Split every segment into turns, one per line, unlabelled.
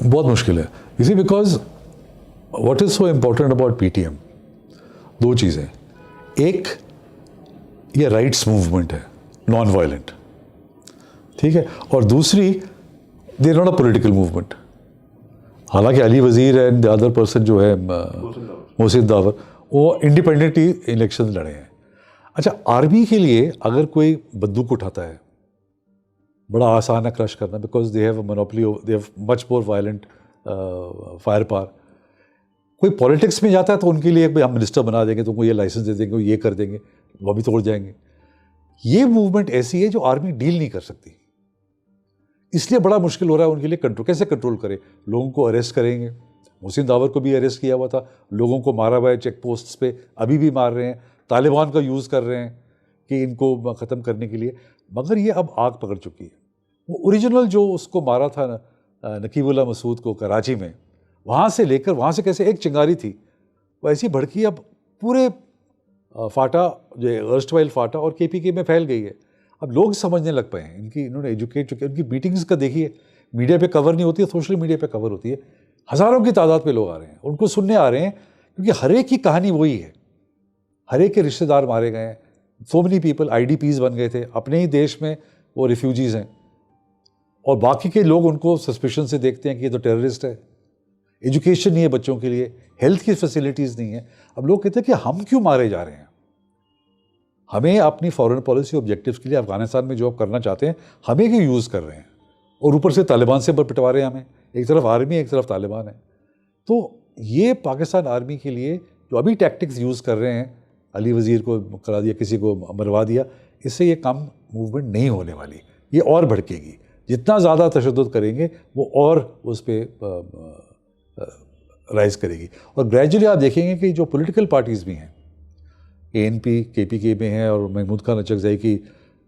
बहुत मुश्किल है इसी because what is so important about PTM, दो चीज़ें, एक ये राइट्स मूवमेंट है, नॉन वायलेंट, ठीक है, और दूसरी they are not a political movement. हालांकि Ali Wazir and the other person जो है मोहसिन दावर, वो इंडिपेंडेंटली इलेक्शन लड़े हैं। अच्छा, आर्मी के लिए अगर कोई बंदूक उठाता है, बड़ा आसान है क्रश करना, because they have a monopoly, they have much more violent fire power. कोई पॉलिटिक्स में जाता है तो उनके लिए भाई हम मिनिस्टर बना देंगे, तुमको ये लाइसेंस दे देंगे, ये कर देंगे, वो भी तोड़ जाएंगे। ये मूवमेंट ऐसी है जो आर्मी डील नहीं कर सकती, इसलिए बड़ा मुश्किल हो रहा है उनके लिए। कंट्रोल कैसे कंट्रोल करे? लोगों को अरेस्ट करेंगे, मोहसिन दावर को भी अरेस्ट किया हुआ था, लोगों को मारा हुआ है चेक पोस्ट पे, अभी भी मार रहे हैं, तालिबान का यूज़ कर रहे हैं कि इनको ख़त्म करने के लिए। मगर ये अब आग पकड़ चुकी है। वो ओरिजिनल जो उसको मारा था नकीबुल्लाह मसूद को कराची में, वहाँ से लेकर, वहाँ से कैसे एक चिंगारी थी वो ऐसी भड़की अब पूरे फाटा जो अर्स्टवाइल फाटा और केपीके में फैल गई है। अब लोग समझने लग पाए हैं, इन्होंने एजुकेट चुके, उनकी मीटिंग्स का देखिए, मीडिया पे कवर नहीं होती है, सोशल मीडिया पे कवर होती है, हज़ारों की तादाद पे लोग आ रहे हैं, उनको सुनने आ रहे हैं, क्योंकि हर एक की कहानी वही है। हर एक के रिश्तेदार मारे गए हैं, सो मेनी पीपल IDPs बन गए थे, अपने ही देश में वो रिफ्यूजीज़ हैं, और बाकी के लोग उनको सस्पिशन से देखते हैं कि ये तो टेररिस्ट है। एजुकेशन नहीं है बच्चों के लिए, हेल्थ की फैसिलिटीज़ नहीं है। अब लोग कहते हैं कि हम क्यों मारे जा रहे हैं? हमें अपनी फॉरेन पॉलिसी ऑब्जेक्टिव्स के लिए अफगानिस्तान में जो आप करना चाहते हैं, हमें क्यों यूज़ कर रहे हैं? और ऊपर से तालिबान से पिटवा रहे हैं हमें, एक तरफ आर्मी एक तरफ तालिबान है। तो ये पाकिस्तान आर्मी के लिए जो अभी टैक्टिक्स यूज़ कर रहे हैं, अली वज़ीर को करा दिया, किसी को मरवा दिया, इससे ये कम मूवमेंट नहीं होने वाली, ये और भड़केगी। जितना ज़्यादा तशद्दुद करेंगे वो और उस पर राइज करेगी। और ग्रेजुअली आप देखेंगे कि जो पॉलिटिकल पार्टीज़ भी हैं, ANP KPK में है, और महमूद खान अचकज़ई की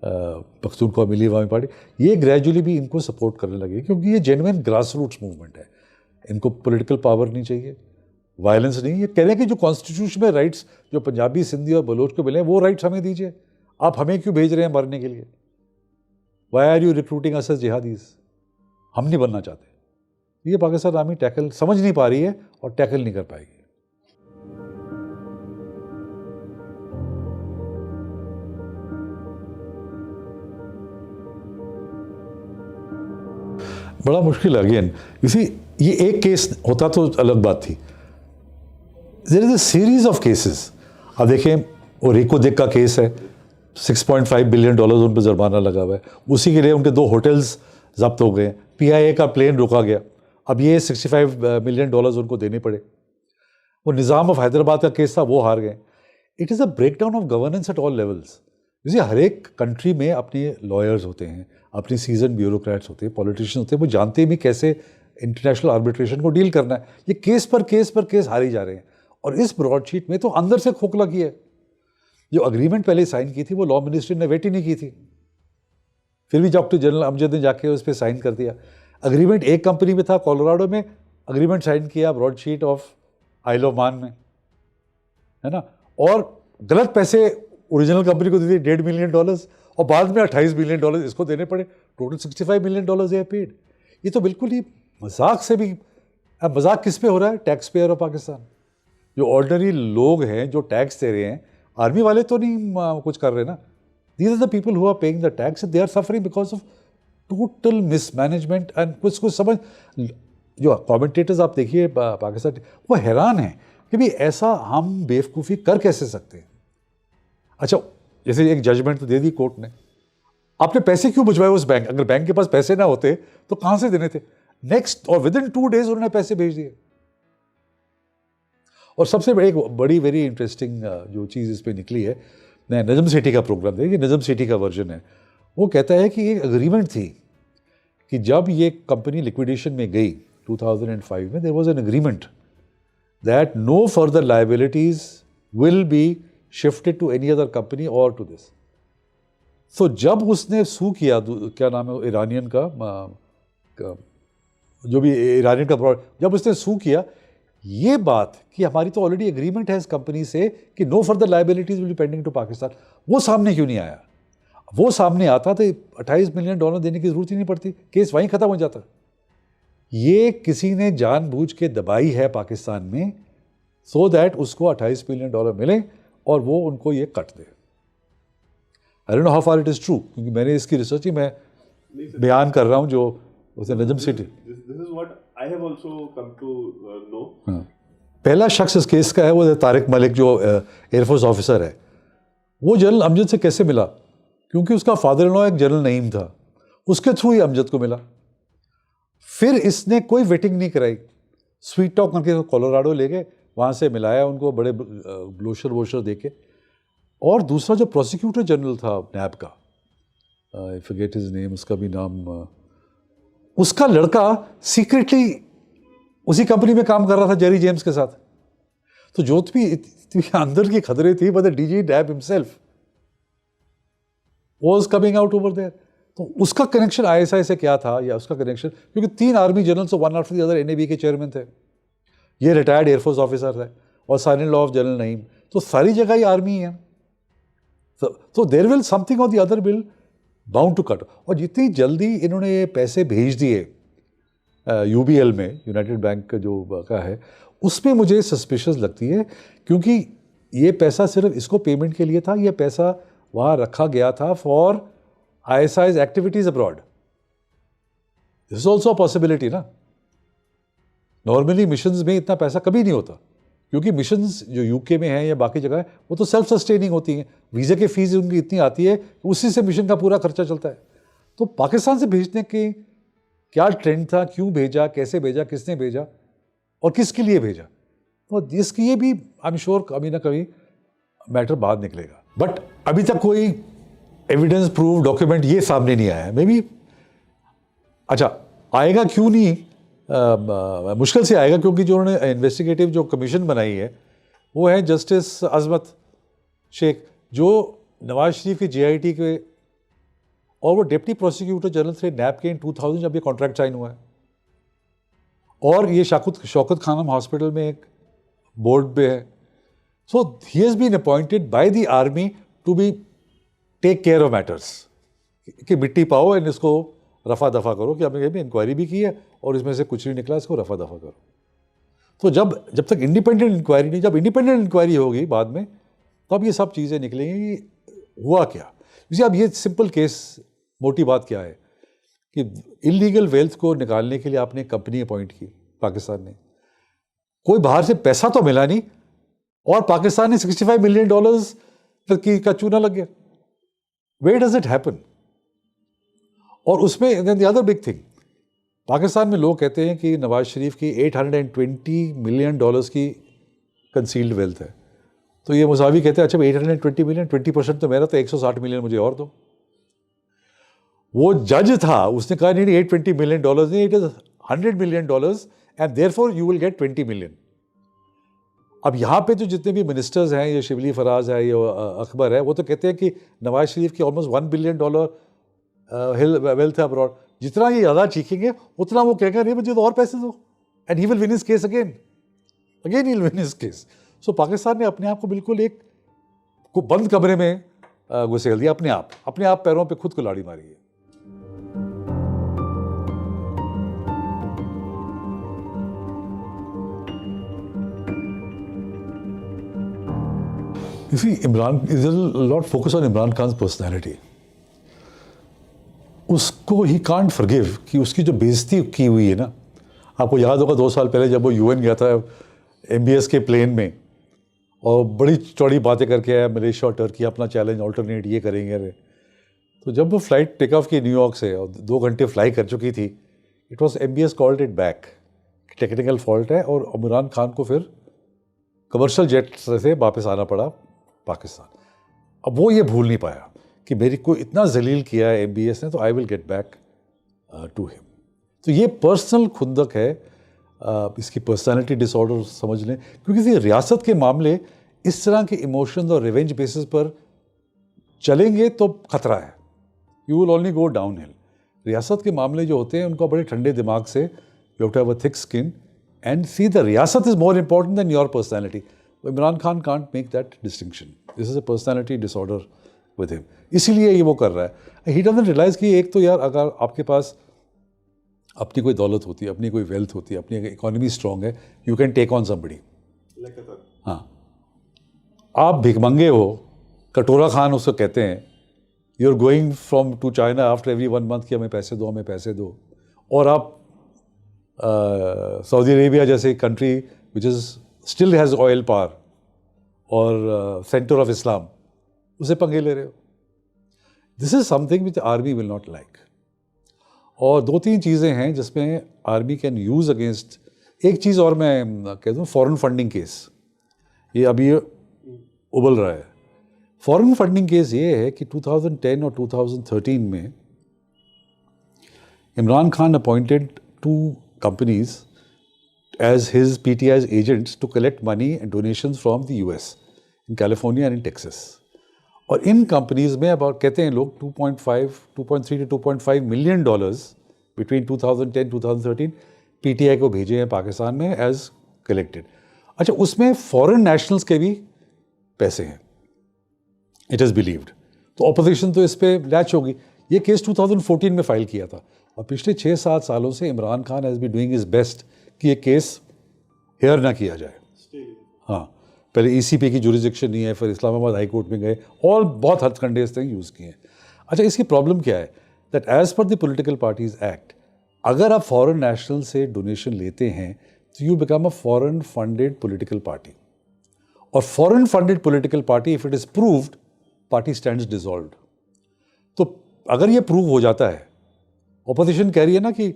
पख्तूनख्वा मिली अवामी पार्टी, ये ग्रेजुअली भी इनको सपोर्ट करने लगे, क्योंकि ये जेन्युइन ग्रास रूट्स मूवमेंट है। इनको पॉलिटिकल पावर नहीं चाहिए, वायलेंस नहीं। ये कह रहे हैं कि जो कॉन्स्टिट्यूशन में राइट्स जो पंजाबी, सिंधी और बलोच को मिले हैं, वो राइट्स हमें दीजिए, आप हमें क्यों भेज रहे हैं मरने के लिए? Why are you recruiting us as jihadis? हम नहीं बनना चाहते। ये पाकिस्तान आर्मी टैकल समझ नहीं पा रही है और टैकल नहीं कर पाएगी। बड़ा मुश्किल है अगेन। इसी ये एक केस होता तो अलग बात थी, there is a series of cases. अब देखें, वो रेको देक का केस है, $6.5 बिलियन उन पर जुर्माना लगा हुआ है, उसी के लिए उनके 2 होटल्स जब्त हो गए, PIA का प्लेन रोका गया, अब ये $65 मिलियन उनको देने पड़े। वो निज़ाम ऑफ हैदराबाद का केस था, वो हार गए। It is a break down of governance at all levels. जैसे हर एक कंट्री में अपने लॉयर्स होते हैं, अपनी सीजन ब्यूरोक्रेट्स होते हैं, पॉलिटिशियन होते हैं, वो जानते भी कैसे इंटरनेशनल आर्बिट्रेशन को डील करना है। ये केस पर केस हारी जा रहे हैं, और इस ब्रॉडशीट में तो अंदर से खोखला किया है। जो अग्रीमेंट पहले साइन की थी वो लॉ मिनिस्ट्री ने वेट ही नहीं की थी, फिर भी डॉक्टर जनरल अमजद ने जाके उस पर साइन कर दिया। अग्रीमेंट एक कंपनी में था, कोलोराडो में, अग्रीमेंट साइन किया Broadsheet of Isle of Man में, है ना, और गलत पैसे ओरिजिनल कंपनी को दे दिए $1.5 मिलियन, और बाद में $28 मिलियन इसको देने पड़े। टोटल $65 मिलियन है पेड। ये तो बिल्कुल ही मजाक से भी, अब मजाक किस पे हो रहा है? टैक्स पेयर ऑफ पाकिस्तान, जो ऑर्डिनरी लोग हैं जो टैक्स दे रहे हैं। आर्मी वाले तो नहीं कुछ कर रहे ना, these are the people who are paying the tax, they are suffering because of total mismanagement and कुछ समझ। जो कमेंटेटर्स आप देखिए पाकिस्तान, वो हैरान हैं कि भाई ऐसा हम बेवकूफ़ी कर कैसे सकते हैं। अच्छा, जैसे एक जजमेंट तो दे दी कोर्ट ने, आपने पैसे क्यों भिजवाए उस बैंक? अगर बैंक के पास पैसे ना होते तो कहाँ से देने थे? नेक्स्ट और विद इन 2 डेज उन्होंने पैसे भेज दिए। और सबसे एक बड़ी वेरी इंटरेस्टिंग जो चीज़ इस पर निकली है, मैं नजम सेठी का प्रोग्राम देखिए, नजम सेठी का वर्जन है, वो कहता है कि एक अग्रीमेंट थी कि जब ये कंपनी लिक्विडेशन में गई 2005 में, there was an agreement that no further liabilities will be shifted to any other company और टू दिस। सो जब उसने सू किया, क्या नाम है ईरानियन का, जो भी ईरानियन का प्रोडक्ट, जब उसने सू किया, ये बात कि हमारी तो ऑलरेडी एग्रीमेंट है इस कंपनी से कि no further liabilities will be pending to Pakistan, वो सामने क्यों नहीं आया? वो सामने आता तो $28 मिलियन देने की जरूरत ही नहीं पड़ती, केस वहीं खत्म हो जाता। ये किसी ने जानबूझ के दबाई है पाकिस्तान में सो दैट उसको $28 मिलियन मिले और वो उनको ये cut they. I don't know how far it is true, क्योंकि मैंने इसकी रिसर्च ही मैं बयान कर रहा हूँ जो उसे Najam Sethi.
This is what I have also come to know.
पहला शख्स इस केस का है वो तारिक मलिक, जो एयरफोर्स ऑफिसर है। वो जनरल अमजद से कैसे मिला? क्योंकि उसका फादर इन लॉ एक जनरल नईम था, उसके थ्रू ही अमजद को मिला। फिर इसने कोई वेटिंग नहीं कराई, स्वीट टॉक करके कोलोराडो ले गए, वहाँ से मिलाया उनको बड़े ब्लोशर वोशर दे के। और दूसरा जो प्रोसिक्यूटर जनरल था नैब का, आई फॉरगेट हिज नेम, उसका भी नाम, उसका लड़का सीक्रेटली उसी कंपनी में काम कर रहा था जेरी जेम्स के साथ। तो जो भी अंदर की खतरे थी, but the DG NAB himself was coming out over there. तो उसका कनेक्शन आईएसआई से क्या था, या उसका कनेक्शन, क्योंकि 3 army generals one after the other NAB के चेयरमैन थे। ये रिटायर्ड एयरफोर्स ऑफिसर थे और son in law of General Naeem, तो सारी जगह ही आर्मी है। तो there will something on the other will bound to cut. और जितनी जल्दी इन्होंने ये पैसे भेज दिए यूबीएल में, यूनाइटेड बैंक का जो का है, उसमें मुझे सस्पिशियस लगती है, क्योंकि ये पैसा सिर्फ इसको पेमेंट के लिए था। ये पैसा वहाँ रखा गया था for ISI's activities abroad. This is also possibility ना। नॉर्मली मिशंस में इतना पैसा कभी नहीं होता, क्योंकि मिशंस जो यूके में हैं या बाकी जगह है वो तो सेल्फ सस्टेनिंग होती हैं। वीज़े की फीस उनकी इतनी आती है, उसी से मिशन का पूरा खर्चा चलता है। तो पाकिस्तान से भेजने के क्या ट्रेंड था, क्यों भेजा, कैसे भेजा, किसने भेजा और किसके लिए भेजा, तो इसकी ये भी आई एम श्योर कभी ना कभी मैटर बाद निकलेगा। बट अभी तक कोई एविडेंस प्रूफ डॉक्यूमेंट ये सामने नहीं आया। मे बी अच्छा आएगा, क्यों नहीं, मुश्किल से आएगा, क्योंकि जो उन्होंने इन्वेस्टिगेटिव जो कमीशन बनाई है वो है जस्टिस अजमत शेख, जो नवाज शरीफ के JIT के, और वो डिप्टी प्रोसिक्यूटर जनरल थे नैब के इन 2000 जब ये कॉन्ट्रैक्ट साइन हुआ है। और ये शौकत खानम हॉस्पिटल में एक बोर्ड पे है। So he has been appointed by the army to be take care of matters, कि मिट्टी पाओ एंड इसको रफा दफा करो, कि आपने कहीं इंक्वायरी भी की है और इसमें से कुछ नहीं निकला, इसको रफा दफा करो। तो जब तक इंडिपेंडेंट इंक्वायरी नहीं, जब इंडिपेंडेंट इंक्वायरी होगी बाद में, तब ये सब चीज़ें निकलेंगी हुआ क्या। जैसे अब ये सिंपल केस, मोटी बात क्या है कि इलीगल वेल्थ को निकालने के लिए आपने कंपनी अपॉइंट की पाकिस्तान ने, कोई बाहर से पैसा तो मिला नहीं, और पाकिस्तान ने $65 मिलियन का चूना लग गया। Where does it happen? और उसमें the other big thing, Pakistan में लोग कहते हैं कि नवाज शरीफ की $820 मिलियन की कंसील्ड वेल्थ है। तो ये मुसावी कहते हैं अच्छा 820 मिलियन, 20% तो मेरा, तो 160 मिलियन मुझे और दो। वो जज था, उसने कहा नहीं $820 मिलियन नहीं, it is $100 million and therefore you will get 20 million. अब यहाँ पे जो जितने भी मिनिस्टर्स हैं, ये शिबली फराज है, ये अकबर है, वो तो कहते हैं कि नवाज शरीफ की ऑलमोस्ट $1 बिलियन वेल्थ है अब्रॉड। जितना ये ज़्यादा चीखेंगे उतना वो कहेगा नहीं मुझे तो और पैसे दो, and he will win his case again he will win his case. So Pakistan ने अपने आप को बिल्कुल एक बंद कमरे में घुसेल दिया, अपने आप पैरों पे खुद कुल्हाड़ी मारी है। You see, there's a lot of focus on Imran Khan's personality. उसको ही कांट फॉरगिव कि उसकी जो बेइज्जती की हुई है ना, आपको याद होगा 2 साल पहले जब वो UN गया था MBS के प्लेन में, और बड़ी चौड़ी बातें करके आया, मलेशिया और टर्की अपना चैलेंज ऑल्टरनेट ये करेंगे। तो जब वो फ्लाइट टेक ऑफ की न्यूयॉर्क से और 2 घंटे फ्लाई कर चुकी थी, it was MBS called it back, technical fault है, और इमरान खान को फिर कमर्शियल जेट से वापस आना पड़ा पाकिस्तान। अब वो ये भूल नहीं पाया कि मेरी को इतना जलील किया है MBS ने, तो I will get back to him. तो ये पर्सनल खुंदक है, इसकी पर्सनालिटी डिसऑर्डर समझ लें, क्योंकि रियासत के मामले इस तरह के इमोशंस और रिवेंज बेसिस पर चलेंगे तो खतरा है, you will only go down hill. रियासत के मामले जो होते हैं उनको बड़े ठंडे दिमाग से, you have to have a thick skin and see the रियासत is more important than your personality. Imran Khan can't make that distinction, this is a personality disorder with him, इसीलिए ये वो कर रहा है। ही डजंट रियलाइज कि एक तो यार अगर आपके पास अपनी कोई दौलत होती है, अपनी कोई वेल्थ होती है, अपनी इकोनॉमी स्ट्रांग है, you can take on somebody. हाँ, आप भिखमंगे हो, कटोरा खान उसको कहते हैं, you are going from to China after every 1 month कि हमें पैसे दो, हमें पैसे दो, और आप सऊदी अरेबिया जैसे country which is still has oil power और सेंटर ऑफ इस्लाम, उसे पंगे ले रहे हो। This is something which army will not like. और 2-3 चीज़ें हैं जिसमें आर्मी कैन यूज़ अगेंस्ट। एक चीज़ और मैं कह दूँ, फॉरेन फंडिंग केस, ये अभी उबल रहा है। फॉरेन फंडिंग केस ये है कि 2010 और 2013 में Imran Khan appointed 2 companies as his PTI's agents to collect money and donations from the US in California and in Texas. और इन कंपनीज में अबाउट कहते हैं लोग 2.3 to 2.5 million dollars between 2010-2013 PTI को भेजे हैं पाकिस्तान में एज कलेक्टेड। अच्छा, उसमें फॉरेन नेशनल्स के भी पैसे हैं, इट इज़ बिलीव्ड। तो ऑपोजिशन तो इस पर लैच होगी। ये केस 2014 में फाइल किया था, और पिछले 6-7 सालों से Imran Khan has be doing his best कि ये केस हेयर ना किया जाए। हाँ, पहले ईसीपी की जुरिडिक्शन नहीं है, फिर इस्लामाबाद हाई कोर्ट में गए, और बहुत हथकंडे इस तरह यूज़ किए हैं। अच्छा, इसकी प्रॉब्लम क्या है, that as per the political parties act, अगर आप फॉरेन नेशनल से डोनेशन लेते हैं तो you become a foreign funded political party, और foreign funded political party if it is proved, party stands dissolved. तो अगर ये प्रूव हो जाता है, ऑपोजिशन कह रही है ना कि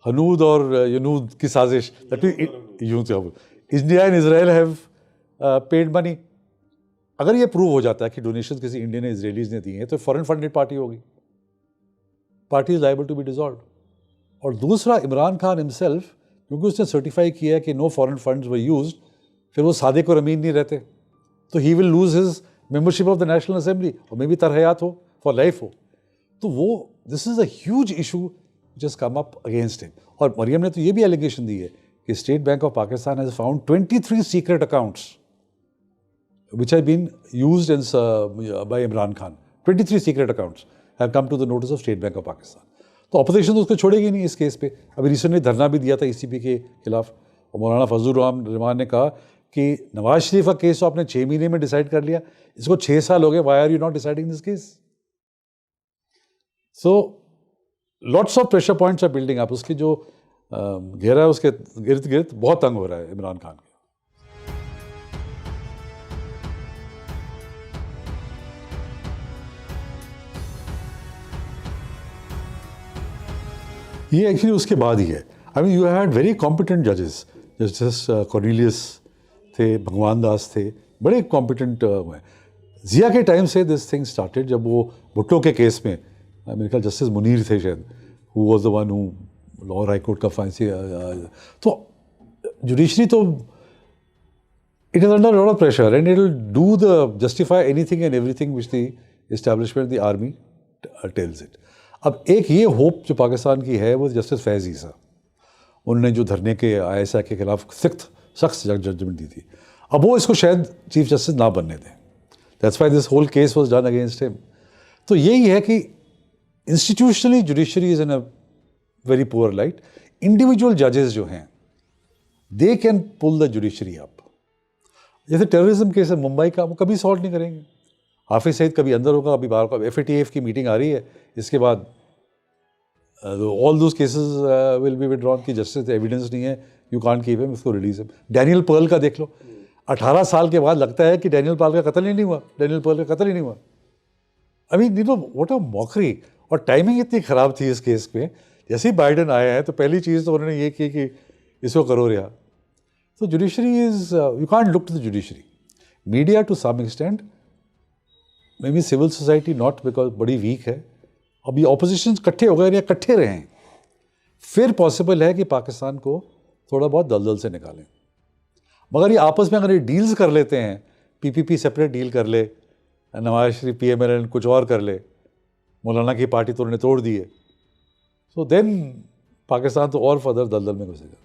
हनूद और यूनूद की साजिश, India and Israel have paid money, अगर ये प्रूव हो जाता है कि डोनेशन किसी इंडियन या इजरायलीज ने दिए हैं, तो फॉरेन फंडेड पार्टी होगी, party is liable to be dissolved. और दूसरा, इमरान खान हिमसेल्फ, क्योंकि उसने सर्टिफाई किया है कि no foreign funds were used, फिर वो सादिक और अमीन नहीं रहते, तो he will lose his membership of the National Assembly, और मे भी तरहयात हो, फॉर लाइफ हो। तो वो, this is a huge issue which has come up against him. और मरियम ने तो ये भी एलिगेशन दी है कि state bank of Pakistan has found 23 secret accounts which have been used by Imran Khan. 23 secret accounts have come to the notice of State Bank of Pakistan. तो opposition तो उसको छोड़ेगी नहीं इस केस पे। अभी रिसेंटली धरना भी दिया था ईसीपी के खिलाफ, और मौलाना फजलुर रहमान ने कहा कि नवाज शरीफ का केस तो आपने 6 महीने में डिसाइड कर लिया, इसको 6 साल हो गए, why are you not deciding this case? So lots of pressure points are building up. उसकी जो घेरा है उसके गिर्द गिर्द बहुत तंग हो रहा है इमरान खान। ये एक्चुअली उसके बाद ही है। I mean, you had very competent जजेस, जस्टिस कॉर्नेलियस थे, भगवान दास थे, बड़े कॉम्पिटेंट हुए। जिया के टाइम से दिस थिंग स्टार्टेड, जब वो भुट्टो के केस में मेरे ख्याल जस्टिस मुनीर थे शायद, who was the one who Lahore High Court का फांसी। तो जुडिशरी तो it is under lot of pressure and it will do the justify anything and everything which the establishment the army tells it. अब एक ये hope जो पाकिस्तान की है वो जस्टिस फैज़ ईसा, उन्होंने जो धरने के ISI के खिलाफ सख्त जजमेंट दी थी, अब वो इसको शायद चीफ जस्टिस ना बनने दें। That's why this whole case was done against him. तो यही है कि institutionally judiciary is in a very poor light. Individual जजेस जो हैं, they can pull the judiciary up. जैसे टेररिज्म केस है मुंबई का, वो कभी सॉल्व नहीं करेंगे। हाफिज सईद कभी अंदर होगा, कभी बाहर होगा। FATF की मीटिंग आ रही है, इसके बाद all those cases will be withdrawn की जस्टिस एविडेंस नहीं है, यू कांट कीप हिम, इसको रिलीज हिम। डैनियल पर्ल का देख लो, 18 साल के बाद लगता है कि डैनियल पर्ल का कत्ल ही नहीं हुआ, डैनियल पर्ल का कत्ल ही नहीं हुआ। I mean, you know what a mockery. और टाइमिंग इतनी ख़राब थी इस केस पे, जैसे ही बाइडन आया है तो पहली चीज़ तो उन्होंने ये की कि इसको करो रिहा। तो judiciary is, you can't look to the judiciary. Media to some extent, maybe civil society not, because बड़ी वीक है। अब ये ऑपोजिशन इकट्ठे हो गए या इकट्ठे रहें, फिर पॉसिबल है कि पाकिस्तान को थोड़ा बहुत दलदल से निकालें। मगर ये आपस में अगर ये डील्स कर लेते हैं, PPP सेपरेट डील कर ले, नवाज शरीफ PMLN कुछ और कर ले, मौलाना की पार्टी तो उन्होंने तोड़ दी है, सो देन पाकिस्तान तो और फर्दर दलदल में घुसेगा।